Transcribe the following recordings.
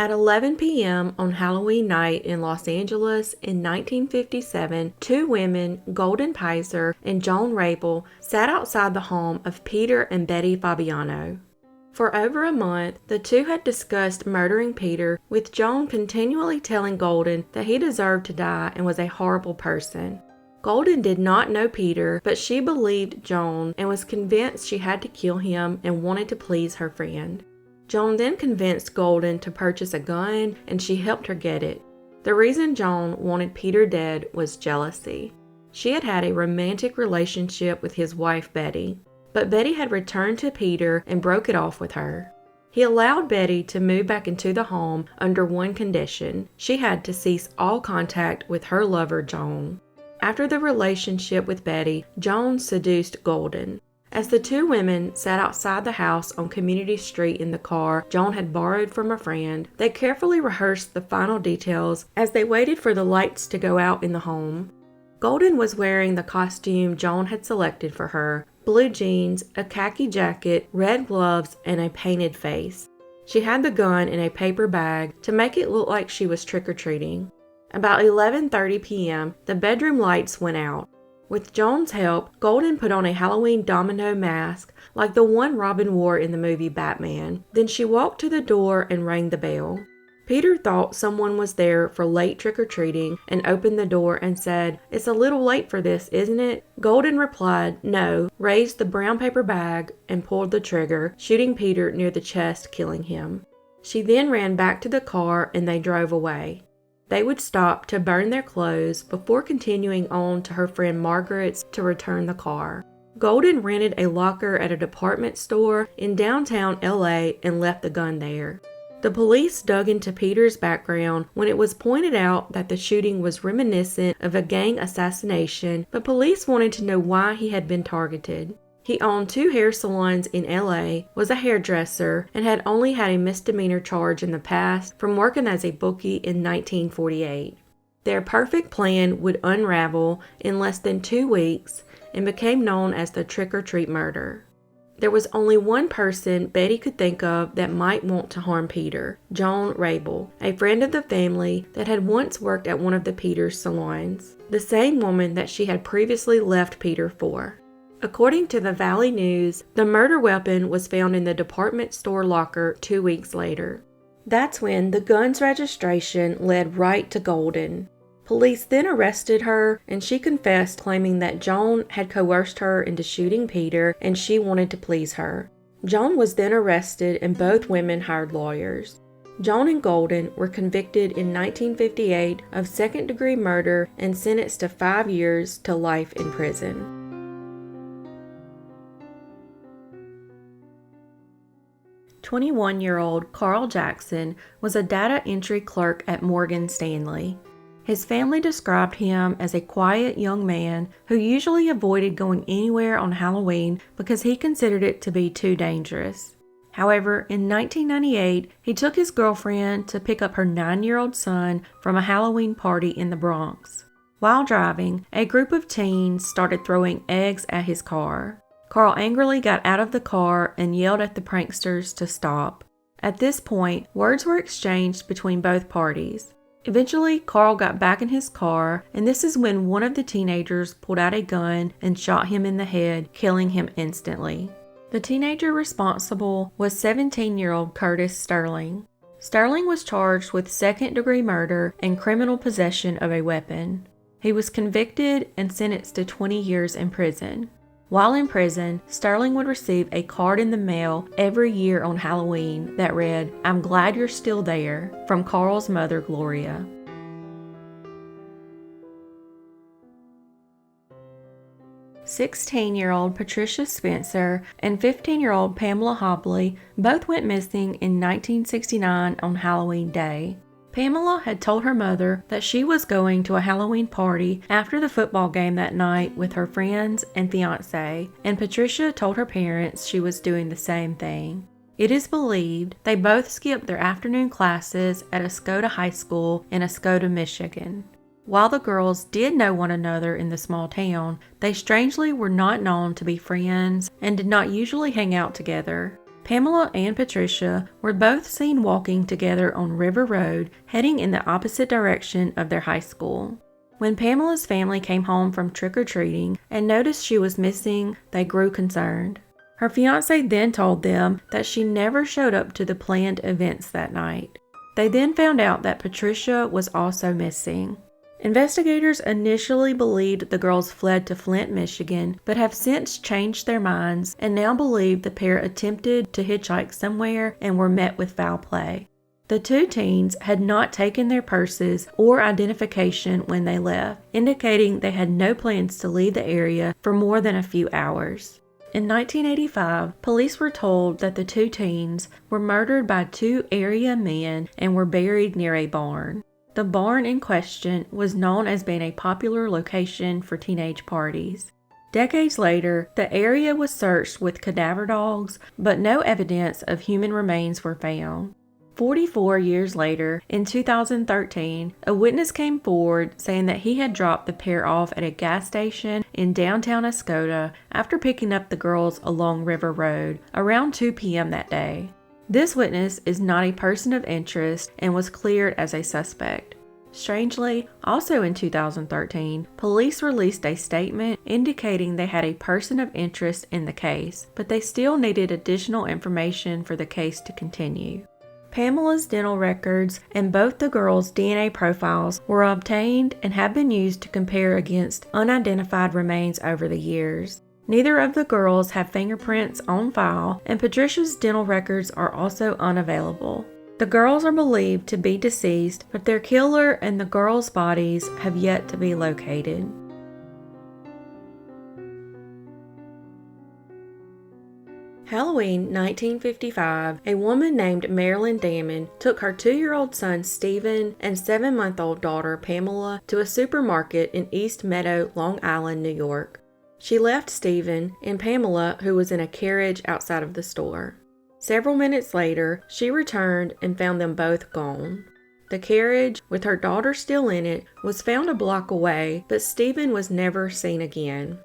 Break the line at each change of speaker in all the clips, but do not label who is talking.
At 11 p.m. on Halloween night in Los Angeles in 1957, two women, Golden Pizer and Joan Rabel, sat outside the home of Peter and Betty Fabiano. For over a month, the two had discussed murdering Peter, with Joan continually telling Golden that he deserved to die and was a horrible person. Golden did not know Peter, but she believed Joan and was convinced she had to kill him and wanted to please her friend. Joan then convinced Golden to purchase a gun, and she helped her get it. The reason Joan wanted Peter dead was jealousy. She had had a romantic relationship with his wife Betty, but Betty had returned to Peter and broke it off with her. He allowed Betty to move back into the home under one condition: she had to cease all contact with her lover Joan. After the relationship with Betty, Joan seduced Golden. As the two women sat outside the house on Community Street in the car Joan had borrowed from a friend, they carefully rehearsed the final details as they waited for the lights to go out in the home. Golden was wearing the costume Joan had selected for her: blue jeans, a khaki jacket, red gloves, and a painted face. She had the gun in a paper bag to make it look like she was trick-or-treating. About 11:30 p.m., the bedroom lights went out. With Joan's help, Golden put on a Halloween domino mask like the one Robin wore in the movie Batman. Then she walked to the door and rang the bell. Peter thought someone was there for late trick-or-treating and opened the door and said, "It's a little late for this, isn't it?" Golden replied, "No," raised the brown paper bag and pulled the trigger, shooting Peter near the chest, killing him. She then ran back to the car and they drove away. They would stop to burn their clothes before continuing on to her friend Margaret's to return the car. Golden rented a locker at a department store in downtown LA and left the gun there. The police dug into Peter's background when it was pointed out that the shooting was reminiscent of a gang assassination, but police wanted to know why he had been targeted. He owned 2 hair salons in LA, was a hairdresser, and had only had a misdemeanor charge in the past from working as a bookie in 1948. Their perfect plan would unravel in less than 2 weeks and became known as the trick-or-treat murder. There was only one person Betty could think of that might want to harm Peter: Jong Rabel, a friend of the family that had once worked at one of the Peters salons, the same woman that she had previously left Peter for. According to the Valley News, the murder weapon was found in the department store locker 2 weeks later. That's when the gun's registration led right to Golden. Police then arrested her, and she confessed, claiming that Joan had coerced her into shooting Peter and she wanted to please her. Joan was then arrested and both women hired lawyers. Joan and Golden were convicted in 1958 of second-degree murder and sentenced to 5 years to life in prison. 21-year-old Karl Jackson was a data entry clerk at Morgan Stanley. His family described him as a quiet young man who usually avoided going anywhere on Halloween because he considered it to be too dangerous. However, in 1998, he took his girlfriend to pick up her 9-year-old son from a Halloween party in the Bronx. While driving, a group of teens started throwing eggs at his car. Karl angrily got out of the car and yelled at the pranksters to stop. At this point, words were exchanged between both parties. Eventually, Karl got back in his car, and this is when one of the teenagers pulled out a gun and shot him in the head, killing him instantly. The teenager responsible was 17-year-old Curtis Sterling. Sterling was charged with second-degree murder and criminal possession of a weapon. He was convicted and sentenced to 20 years in prison. While in prison, Sterling would receive a card in the mail every year on Halloween that read, "I'm glad you're still there," from Karl's mother, Gloria. "16-year-old Patricia Spencer and 15-year-old Pamela Hobley both went missing in 1969 on Halloween Day. Pamela had told her mother that she was going to a Halloween party after the football game that night with her friends and fiancé, and Patricia told her parents she was doing the same thing. It is believed they both skipped their afternoon classes at Escoda High School in Escoda, Michigan. While the girls did know one another in the small town, they strangely were not known to be friends and did not usually hang out together. Pamela and Patricia were both seen walking together on River Road, heading in the opposite direction of their high school. When Pamela's family came home from trick-or-treating and noticed she was missing, they grew concerned. Her fiancé then told them that she never showed up to the planned events that night. They then found out that Patricia was also missing. Investigators initially believed the girls fled to Flint, Michigan, but have since changed their minds and now believe the pair attempted to hitchhike somewhere and were met with foul play. The two teens had not taken their purses or identification when they left, indicating they had no plans to leave the area for more than a few hours. In 1985, police were told that the two teens were murdered by two area men and were buried near a barn. The barn in question was known as being a popular location for teenage parties. Decades later, the area was searched with cadaver dogs, but no evidence of human remains were found. 44 years later, in 2013, a witness came forward saying that he had dropped the pair off at a gas station in downtown Escoda after picking up the girls along River Road around 2 p.m. that day. This witness is not a person of interest and was cleared as a suspect. Strangely, also in 2013, police released a statement indicating they had a person of interest in the case, but they still needed additional information for the case to continue. Pamela's dental records and both the girls' DNA profiles were obtained and have been used to compare against unidentified remains over the years. Neither of the girls have fingerprints on file, and Patricia's dental records are also unavailable. The girls are believed to be deceased, but their killer and the girls' bodies have yet to be located. Halloween 1955, a woman named Marilyn Damman took her 2-year-old son Stephen and 7-month-old daughter Pamela to a supermarket in East Meadow, Long Island, New York. She left Stephen and Pamela, who was in a carriage outside of the store. Several minutes later, she returned and found them both gone. The carriage, with her daughter still in it, was found a block away, but Stephen was never seen again.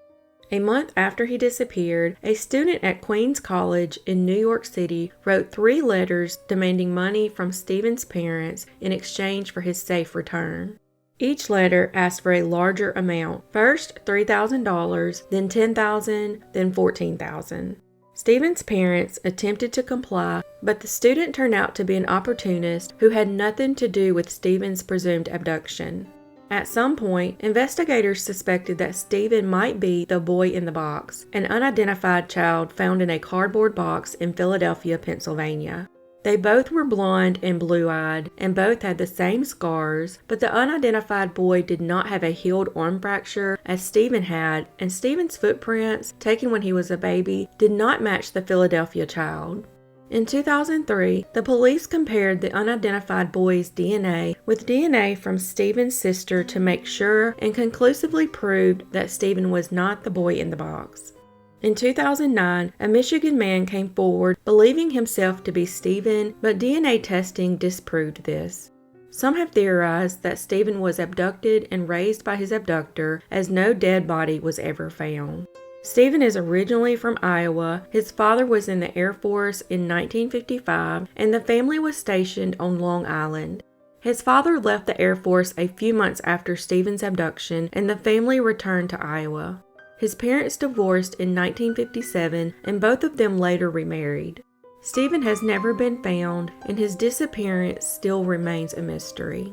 A month after he disappeared, a student at Queens College in New York City wrote 3 letters demanding money from Stephen's parents in exchange for his safe return. Each letter asked for a larger amount, first $3,000, then $10,000, then $14,000. Stephen's parents attempted to comply, but the student turned out to be an opportunist who had nothing to do with Stephen's presumed abduction. At some point, investigators suspected that Stephen might be the boy in the box, an unidentified child found in a cardboard box in Philadelphia, Pennsylvania. They both were blonde and blue-eyed, and both had the same scars, but the unidentified boy did not have a healed arm fracture as Stephen had, and Stephen's footprints, taken when he was a baby, did not match the Philadelphia child. In 2003, the police compared the unidentified boy's DNA with DNA from Stephen's sister to make sure and conclusively proved that Stephen was not the boy in the box. In 2009, a Michigan man came forward believing himself to be Stephen, but DNA testing disproved this. Some have theorized that Stephen was abducted and raised by his abductor, as no dead body was ever found. Stephen is originally from Iowa. His father was in the Air Force in 1955, and the family was stationed on Long Island. His father left the Air Force a few months after Stephen's abduction, and the family returned to Iowa. His parents divorced in 1957, and both of them later remarried. Stephen has never been found, and his disappearance still remains a mystery.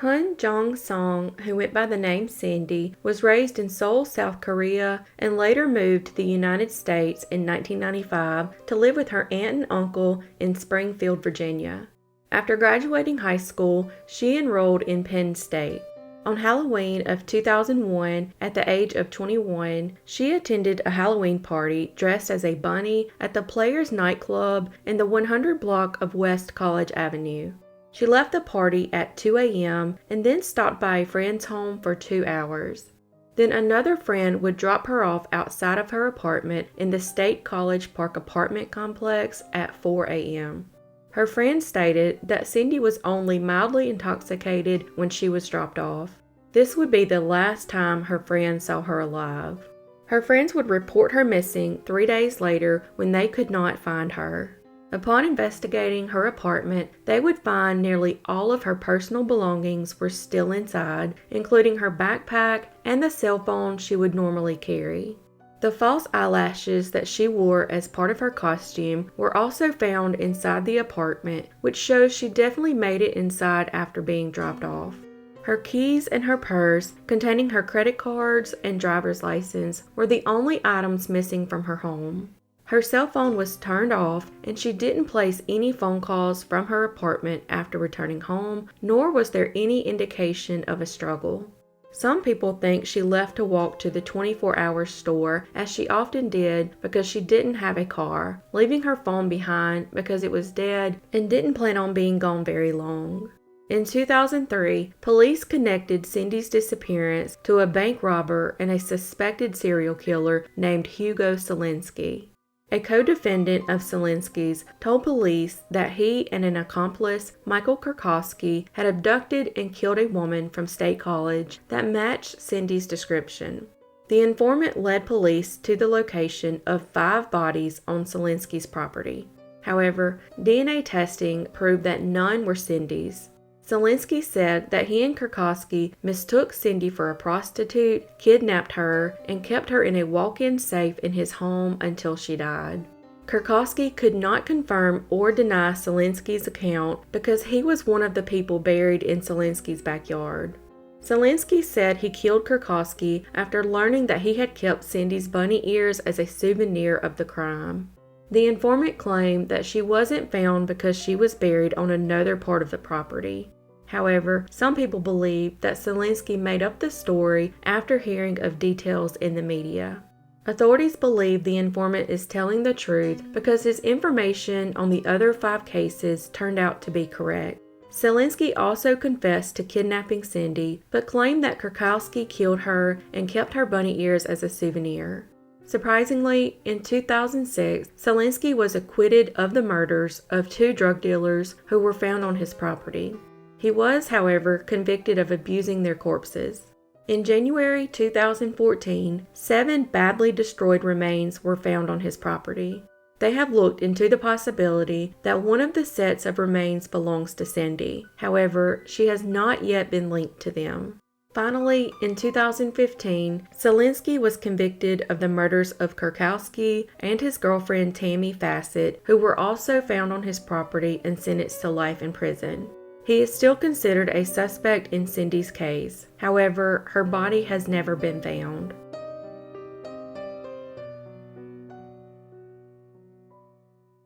Hyun Jong Song, who went by the name Cindy, was raised in Seoul, South Korea, and later moved to the United States in 1995 to live with her aunt and uncle in Springfield, Virginia. After graduating high school, she enrolled in Penn State. On Halloween of 2001, at the age of 21, she attended a Halloween party dressed as a bunny at the Players nightclub in the 100 block of West College Avenue. She left the party at 2 a.m. and then stopped by a friend's home for 2 hours. Then another friend would drop her off outside of her apartment in the State College Park apartment complex at 4 a.m. Her friend stated that Cindy was only mildly intoxicated when she was dropped off. This would be the last time her friends saw her alive. Her friends would report her missing 3 days later when they could not find her. Upon investigating her apartment, they would find nearly all of her personal belongings were still inside, including her backpack and the cell phone she would normally carry. The false eyelashes that she wore as part of her costume were also found inside the apartment, which shows she definitely made it inside after being dropped off. Her keys and her purse, containing her credit cards and driver's license, were the only items missing from her home. Her cell phone was turned off, and she didn't place any phone calls from her apartment after returning home, nor was there any indication of a struggle. Some people think she left to walk to the 24-hour store, as she often did because she didn't have a car, leaving her phone behind because it was dead and didn't plan on being gone very long. In 2003, police connected Cindy's disappearance to a bank robber and a suspected serial killer named Hugo Selinski. A co-defendant of Selinski's told police that he and an accomplice, Michael Kurkowski, had abducted and killed a woman from State College that matched Cindy's description. The informant led police to the location of 5 bodies on Selinski's property. However, DNA testing proved that none were Cindy's. Selinski said that he and Kurkowski mistook Cindy for a prostitute, kidnapped her, and kept her in a walk-in safe in his home until she died. Kurkowski could not confirm or deny Selinski's account because he was one of the people buried in Selinski's backyard. Selinski said he killed Kurkowski after learning that he had kept Cindy's bunny ears as a souvenir of the crime. The informant claimed that she wasn't found because she was buried on another part of the property. However, some people believe that Selinski made up the story after hearing of details in the media. Authorities believe the informant is telling the truth because his information on the other 5 cases turned out to be correct. Selinski also confessed to kidnapping Cindy, but claimed that Kurkowski killed her and kept her bunny ears as a souvenir. Surprisingly, in 2006, Selinski was acquitted of the murders of 2 drug dealers who were found on his property. He was, however, convicted of abusing their corpses. In January 2014, 7 badly destroyed remains were found on his property. They have looked into the possibility that one of the sets of remains belongs to Cindy. However, she has not yet been linked to them. Finally, in 2015, Selinski was convicted of the murders of Kurkowski and his girlfriend Tammy Fassett, who were also found on his property and sentenced to life in prison. He is still considered a suspect in Cindy's case. However, her body has never been found.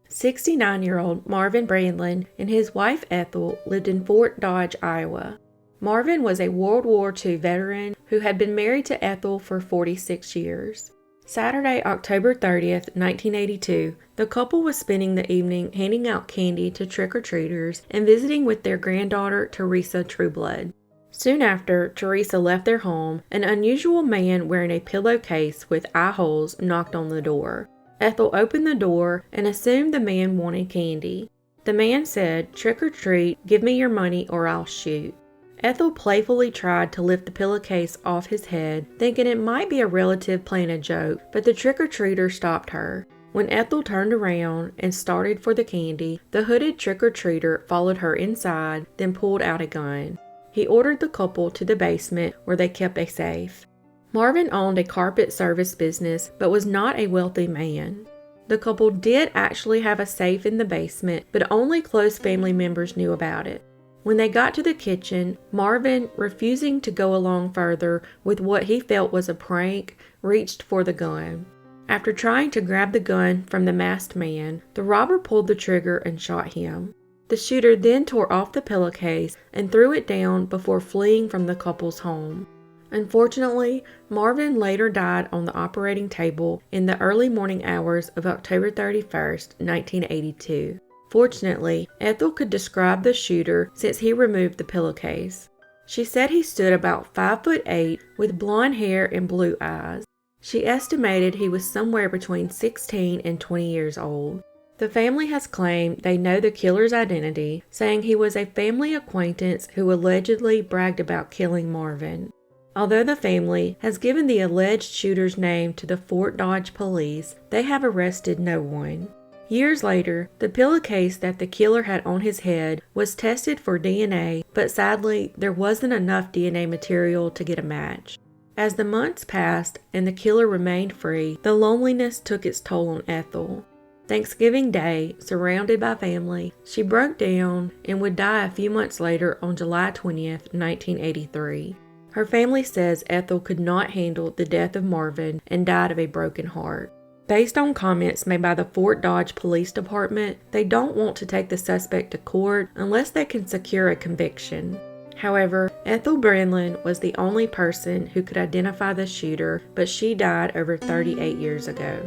"69-year-old Marvin Brandland and his wife Ethel lived in Fort Dodge, Iowa. Marvin was a World War II veteran who had been married to Ethel for 46 years. Saturday, October 30th, 1982, the couple was spending the evening handing out candy to trick-or-treaters and visiting with their granddaughter, Teresa Trueblood. Soon after, Teresa left their home, an unusual man wearing a pillowcase with eye holes knocked on the door. Ethel opened the door and assumed the man wanted candy. The man said, "Trick or treat, give me your money or I'll shoot." Ethel playfully tried to lift the pillowcase off his head, thinking it might be a relative playing a joke, but the trick-or-treater stopped her. When Ethel turned around and started for the candy, the hooded trick-or-treater followed her inside, then pulled out a gun. He ordered the couple to the basement where they kept a safe. Marvin owned a carpet service business, but was not a wealthy man. The couple did actually have a safe in the basement, but only close family members knew about it. When they got to the kitchen, Marvin, refusing to go along further with what he felt was a prank, reached for the gun. After trying to grab the gun from the masked man, the robber pulled the trigger and shot him. The shooter then tore off the pillowcase and threw it down before fleeing from the couple's home. Unfortunately, Marvin later died on the operating table in the early morning hours of October 31st, 1982. Fortunately, Ethel could describe the shooter since he removed the pillowcase. She said he stood about 5'8" with blonde hair and blue eyes. She estimated he was somewhere between 16 and 20 years old. The family has claimed they know the killer's identity, saying he was a family acquaintance who allegedly bragged about killing Marvin. Although the family has given the alleged shooter's name to the Fort Dodge police, they have arrested no one. Years later, the pillowcase that the killer had on his head was tested for DNA, but sadly, there wasn't enough DNA material to get a match. As the months passed and the killer remained free, the loneliness took its toll on Ethel. Thanksgiving Day, surrounded by family, she broke down and would die a few months later on July 20th, 1983. Her family says Ethel could not handle the death of Marvin and died of a broken heart. Based on comments made by the Fort Dodge Police Department, they don't want to take the suspect to court unless they can secure a conviction. However, Ethel Brandland was the only person who could identify the shooter, but she died over 38 years ago.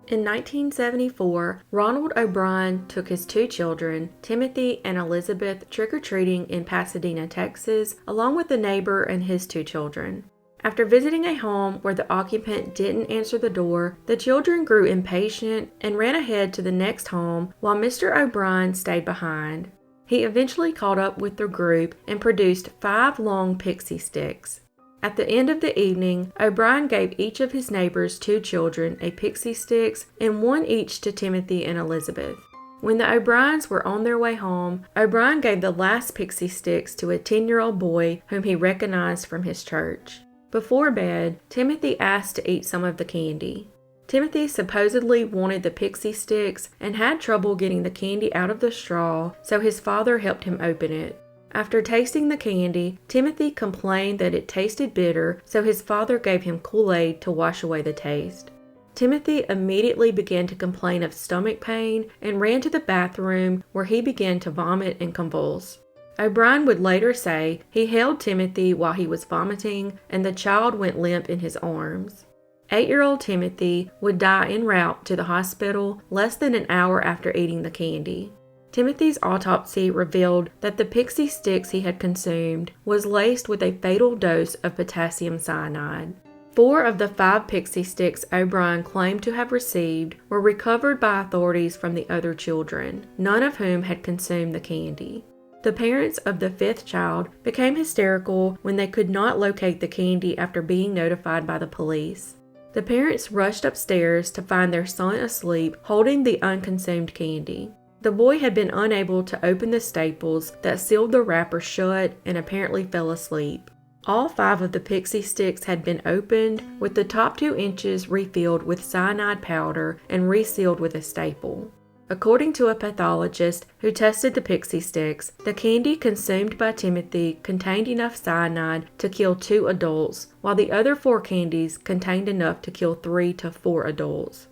In 1974, Ronald O'Brien took his two children, Timothy and Elizabeth, trick-or-treating in Pasadena, Texas, along with a neighbor and his two children. After visiting a home where the occupant didn't answer the door, the children grew impatient and ran ahead to the next home while Mr. O'Brien stayed behind. He eventually caught up with the group and produced 5 long pixie sticks. At the end of the evening, O'Brien gave each of his neighbors 2 children a pixie sticks and 1 each to Timothy and Elizabeth. When the O'Briens were on their way home, O'Brien gave the last pixie sticks to a 10-year-old boy whom he recognized from his church. Before bed, Timothy asked to eat some of the candy. Timothy supposedly wanted the pixie sticks and had trouble getting the candy out of the straw, so his father helped him open it. After tasting the candy, Timothy complained that it tasted bitter, so his father gave him Kool-Aid to wash away the taste. Timothy immediately began to complain of stomach pain and ran to the bathroom where he began to vomit and convulse. O'Brien would later say he held Timothy while he was vomiting and the child went limp in his arms. 8-year-old Timothy would die en route to the hospital less than an hour after eating the candy. Timothy's autopsy revealed that the pixie sticks he had consumed was laced with a fatal dose of potassium cyanide. 4 of the 5 pixie sticks O'Brien claimed to have received were recovered by authorities from the other children, none of whom had consumed the candy. The parents of the 5th child became hysterical when they could not locate the candy after being notified by the police. The parents rushed upstairs to find their son asleep holding the unconsumed candy. The boy had been unable to open the staples that sealed the wrapper shut and apparently fell asleep. All 5 of the pixie sticks had been opened, with the top 2 inches refilled with cyanide powder and resealed with a staple. According to a pathologist who tested the pixie sticks, the candy consumed by Timothy contained enough cyanide to kill 2 adults, while the other 4 candies contained enough to kill 3 to 4 adults.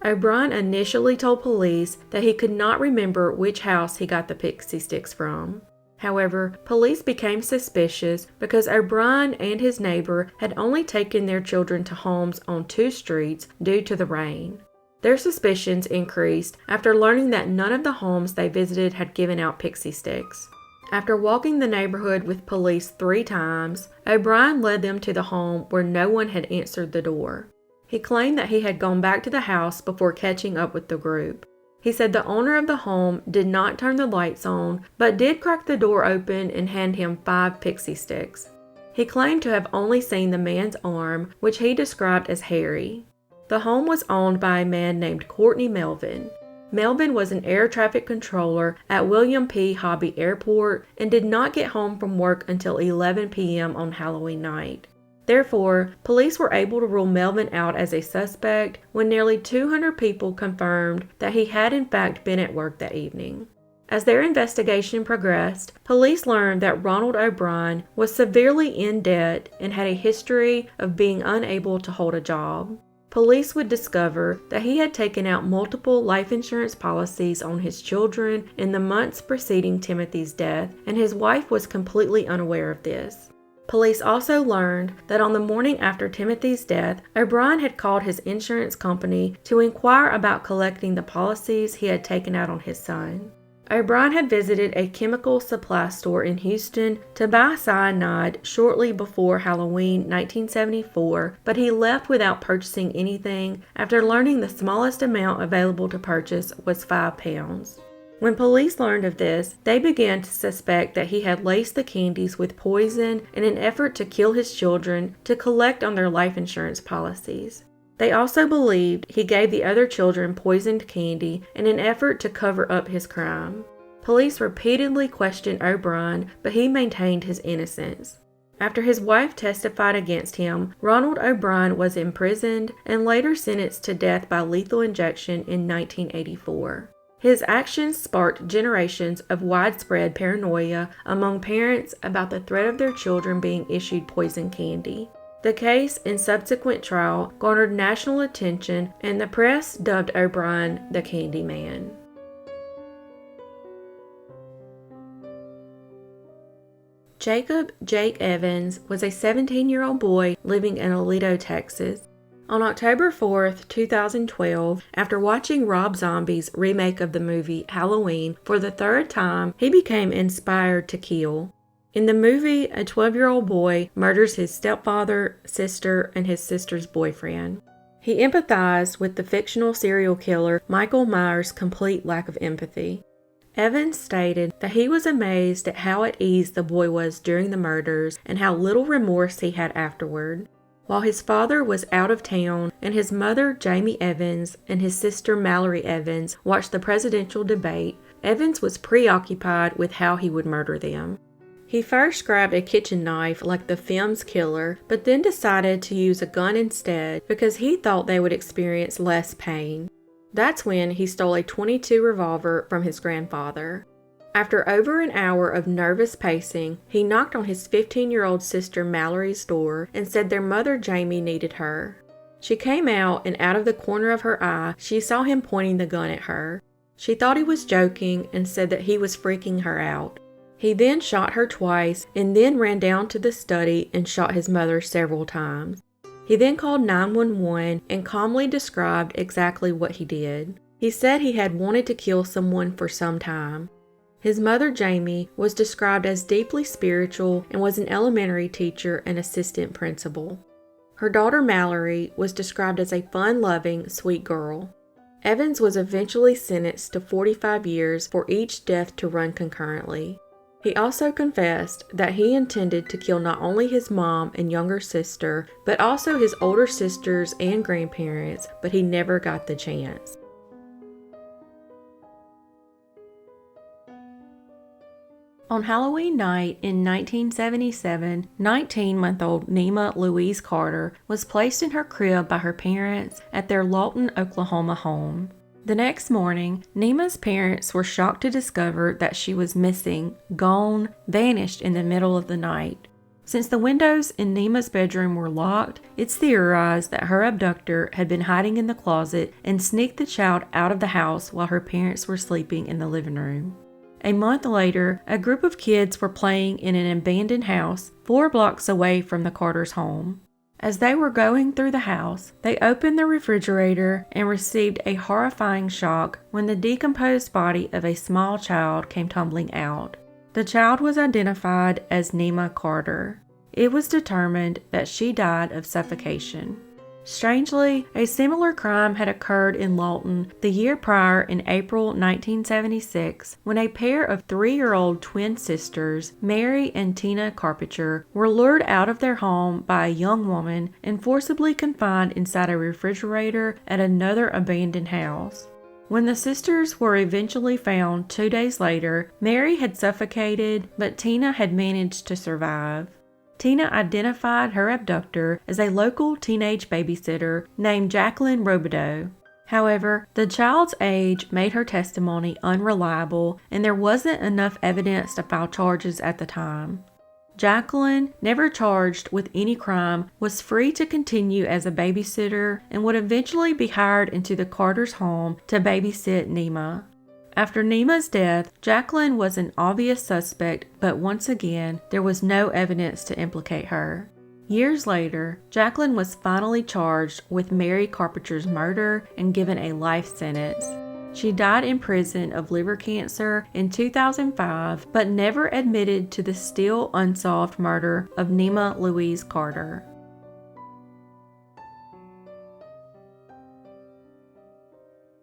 O'Brien initially told police that he could not remember which house he got the pixie sticks from. However, police became suspicious because O'Brien and his neighbor had only taken their children to homes on 2 streets due to the rain. Their suspicions increased after learning that none of the homes they visited had given out pixie sticks. After walking the neighborhood with police 3 times, O'Brien led them to the home where no one had answered the door. He claimed that he had gone back to the house before catching up with the group. He said the owner of the home did not turn the lights on, but did crack the door open and hand him 5 pixie sticks. He claimed to have only seen the man's arm, which he described as hairy. The home was owned by a man named Courtney Melvin. Melvin was an air traffic controller at William P. Hobby Airport and did not get home from work until 11 p.m. on Halloween night. Therefore, police were able to rule Melvin out as a suspect when nearly 200 people confirmed that he had in fact been at work that evening. As their investigation progressed, police learned that Ronald O'Brien was severely in debt and had a history of being unable to hold a job. Police would discover that he had taken out multiple life insurance policies on his children in the months preceding Timothy's death, and his wife was completely unaware of this. Police also learned that on the morning after Timothy's death, O'Brien had called his insurance company to inquire about collecting the policies he had taken out on his son. O'Brien had visited a chemical supply store in Houston to buy cyanide shortly before Halloween 1974, but he left without purchasing anything after learning the smallest amount available to purchase was 5 pounds. When police learned of this, they began to suspect that he had laced the candies with poison in an effort to kill his children to collect on their life insurance policies. They also believed he gave the other children poisoned candy in an effort to cover up his crime. Police repeatedly questioned O'Brien, but he maintained his innocence. After his wife testified against him, Ronald O'Brien was imprisoned and later sentenced to death by lethal injection in 1984. His actions sparked generations of widespread paranoia among parents about the threat of their children being issued poison candy. The case and subsequent trial garnered national attention, and the press dubbed O'Brien the Candyman. Jacob Jake Evans was a 17-year-old boy living in Aledo, Texas. On October 4th, 2012, after watching Rob Zombie's remake of the movie Halloween for the third time, he became inspired to kill. In the movie, a 12-year-old boy murders his stepfather, sister, and his sister's boyfriend. He empathized with the fictional serial killer Michael Myers' complete lack of empathy. Evans stated that he was amazed at how at ease the boy was during the murders and how little remorse he had afterward. While his father was out of town and his mother, Jami Evans, and his sister, Mallory Evans, watched the presidential debate, Evans was preoccupied with how he would murder them. He first grabbed a kitchen knife like the film's killer, but then decided to use a gun instead because he thought they would experience less pain. That's when he stole a .22 revolver from his grandfather. After over an hour of nervous pacing, he knocked on his 15-year-old sister Mallory's door and said their mother Jami needed her. She came out, and out of the corner of her eye, she saw him pointing the gun at her. She thought he was joking and said that he was freaking her out. He then shot her twice and then ran down to the study and shot his mother several times. He then called 911 and calmly described exactly what he did. He said he had wanted to kill someone for some time. His mother, Jami, was described as deeply spiritual and was an elementary teacher and assistant principal. Her daughter, Mallory, was described as a fun-loving, sweet girl. Evans was eventually sentenced to 45 years for each death to run concurrently. He also confessed that he intended to kill not only his mom and younger sister, but also his older sisters and grandparents, but he never got the chance. On Halloween night in 1977, 19-month-old Nima Louise Carter was placed in her crib by her parents at their Lawton, Oklahoma home. The next morning, Nima's parents were shocked to discover that she was missing, gone, vanished in the middle of the night. Since the windows in Nima's bedroom were locked, it's theorized that her abductor had been hiding in the closet and sneaked the child out of the house while her parents were sleeping in the living room. A month later, a group of kids were playing in an abandoned house 4 blocks away from the Carters' home. As they were going through the house, they opened the refrigerator and received a horrifying shock when the decomposed body of a small child came tumbling out. The child was identified as Nima Carter. It was determined that she died of suffocation. Strangely, a similar crime had occurred in Lawton the year prior in April 1976 when a pair of 3-year-old twin sisters, Mary and Tina Carpenter, were lured out of their home by a young woman and forcibly confined inside a refrigerator at another abandoned house. When the sisters were eventually found 2 days later, Mary had suffocated, but Tina had managed to survive. Tina identified her abductor as a local teenage babysitter named Jacqueline Robideau. However, the child's age made her testimony unreliable, and there wasn't enough evidence to file charges at the time. Jacqueline, never charged with any crime, was free to continue as a babysitter and would eventually be hired into the Carters' home to babysit Nima. After Nima's death, Jacqueline was an obvious suspect, but once again, there was no evidence to implicate her. Years later, Jacqueline was finally charged with Mary Carpenter's murder and given a life sentence. She died in prison of liver cancer in 2005, but never admitted to the still unsolved murder of Nima Louise Carter.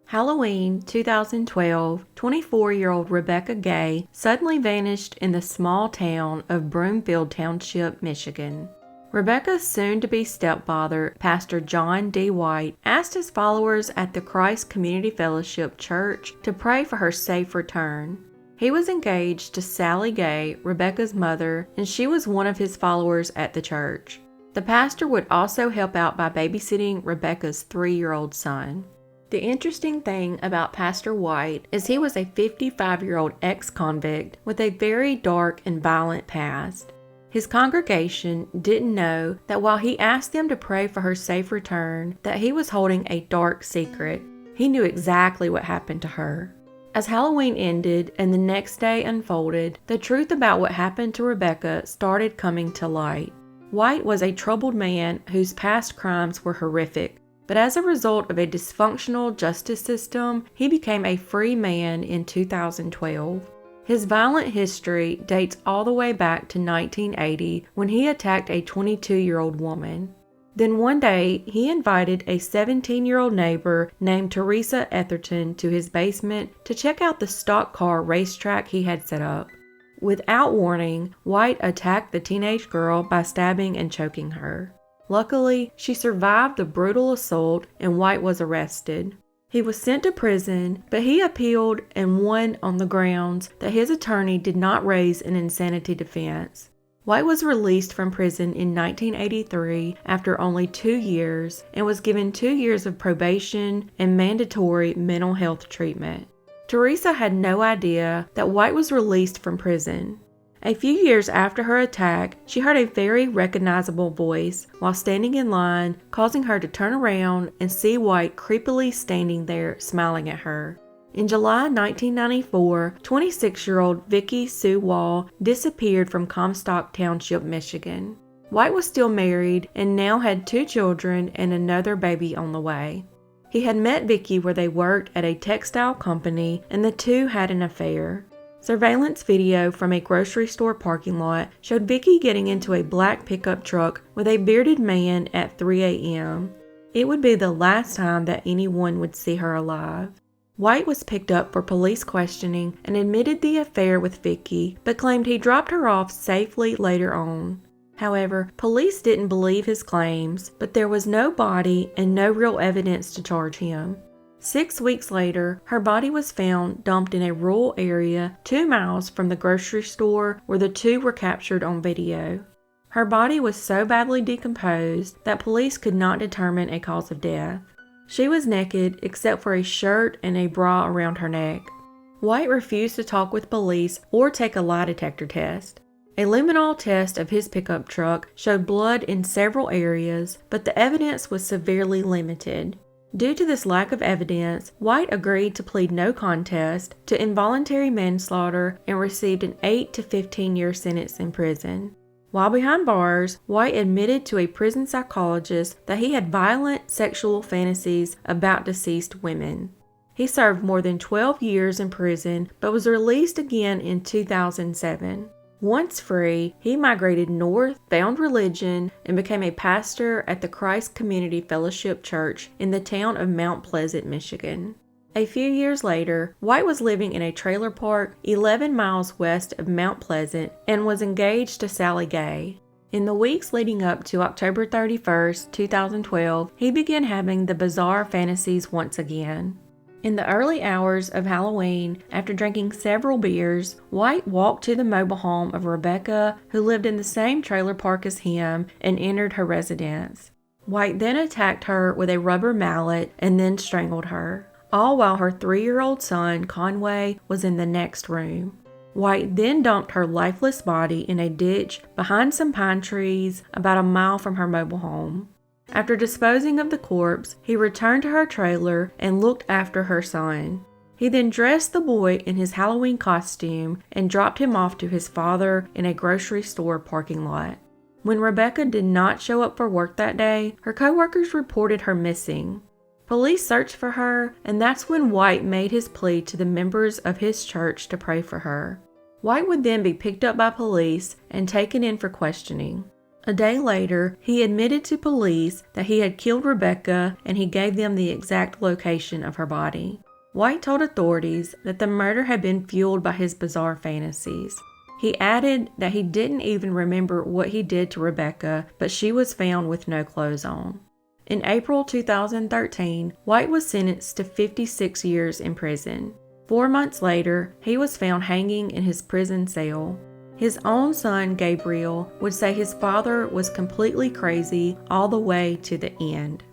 Halloween 2012, 24-year-old Rebekah Gay suddenly vanished in the small town of Broomfield Township, Michigan. Rebekah's soon-to-be stepfather, Pastor John D. White, asked his followers at the Christ Community Fellowship Church to pray for her safe return. He was engaged to Sally Gay, Rebekah's mother, and she was one of his followers at the church. The pastor would also help out by babysitting Rebekah's 3-year-old son. The interesting thing about Pastor White is he was a 55-year-old ex-convict with a very dark and violent past. His congregation didn't know that while he asked them to pray for her safe return, that he was holding a dark secret. He knew exactly what happened to her. As Halloween ended and the next day unfolded, the truth about what happened to Rebekah started coming to light. White was a troubled man whose past crimes were horrific. But as a result of a dysfunctional justice system, he became a free man in 2012. His violent history dates all the way back to 1980 when he attacked a 22-year-old woman. Then one day, he invited a 17-year-old neighbor named Teresa Etherton to his basement to check out the stock car racetrack he had set up. Without warning, White attacked the teenage girl by stabbing and choking her. Luckily, she survived the brutal assault and White was arrested. He was sent to prison, but he appealed and won on the grounds that his attorney did not raise an insanity defense. White was released from prison in 1983 after only 2 years and was given 2 years of probation and mandatory mental health treatment. Teresa had no idea that White was released from prison. A few years after her attack, she heard a very recognizable voice while standing in line, causing her to turn around and see White creepily standing there smiling at her. In July 1994, 26-year-old Vicki Sue Wall disappeared from Comstock Township, Michigan. White was still married and now had 2 children and another baby on the way. He had met Vicki where they worked at a textile company and the two had an affair. Surveillance video from a grocery store parking lot showed Vicki getting into a black pickup truck with a bearded man at 3 a.m. It would be the last time that anyone would see her alive. White was picked up for police questioning and admitted the affair with Vicki, but claimed he dropped her off safely later on. However, police didn't believe his claims, but there was no body and no real evidence to charge him. 6 weeks later, her body was found dumped in a rural area 2 miles from the grocery store where the two were captured on video. Her body was so badly decomposed that police could not determine a cause of death. She was naked except for a shirt and a bra around her neck. White refused to talk with police or take a lie detector test. A luminol test of his pickup truck showed blood in several areas, but the evidence was severely limited. Due to this lack of evidence, White agreed to plead no contest to involuntary manslaughter and received an 8 to 15-year sentence in prison. While behind bars, White admitted to a prison psychologist that he had violent sexual fantasies about deceased women. He served more than 12 years in prison but was released again in 2007. Once free, he migrated north, found religion, and became a pastor at the Christ Community Fellowship Church in the town of Mount Pleasant, Michigan. A few years later, White was living in a trailer park 11 miles west of Mount Pleasant and was engaged to Sally Gay. In the weeks leading up to October 31st, 2012, he began having the bizarre fantasies once again. In the early hours of Halloween, after drinking several beers, White walked to the mobile home of Rebekah, who lived in the same trailer park as him, and entered her residence. White then attacked her with a rubber mallet and then strangled her, all while her 3-year-old son, Conway, was in the next room. White then dumped her lifeless body in a ditch behind some pine trees about a mile from her mobile home. After disposing of the corpse, he returned to her trailer and looked after her son. He then dressed the boy in his Halloween costume and dropped him off to his father in a grocery store parking lot. When Rebekah did not show up for work that day, her coworkers reported her missing. Police searched for her, and that's when White made his plea to the members of his church to pray for her. White would then be picked up by police and taken in for questioning. A day later, he admitted to police that he had killed Rebekah and he gave them the exact location of her body. White told authorities that the murder had been fueled by his bizarre fantasies. He added that he didn't even remember what he did to Rebekah, but she was found with no clothes on. In April 2013, White was sentenced to 56 years in prison. 4 months later, he was found hanging in his prison cell. His own son, Gabriel, would say his father was completely crazy all the way to the end.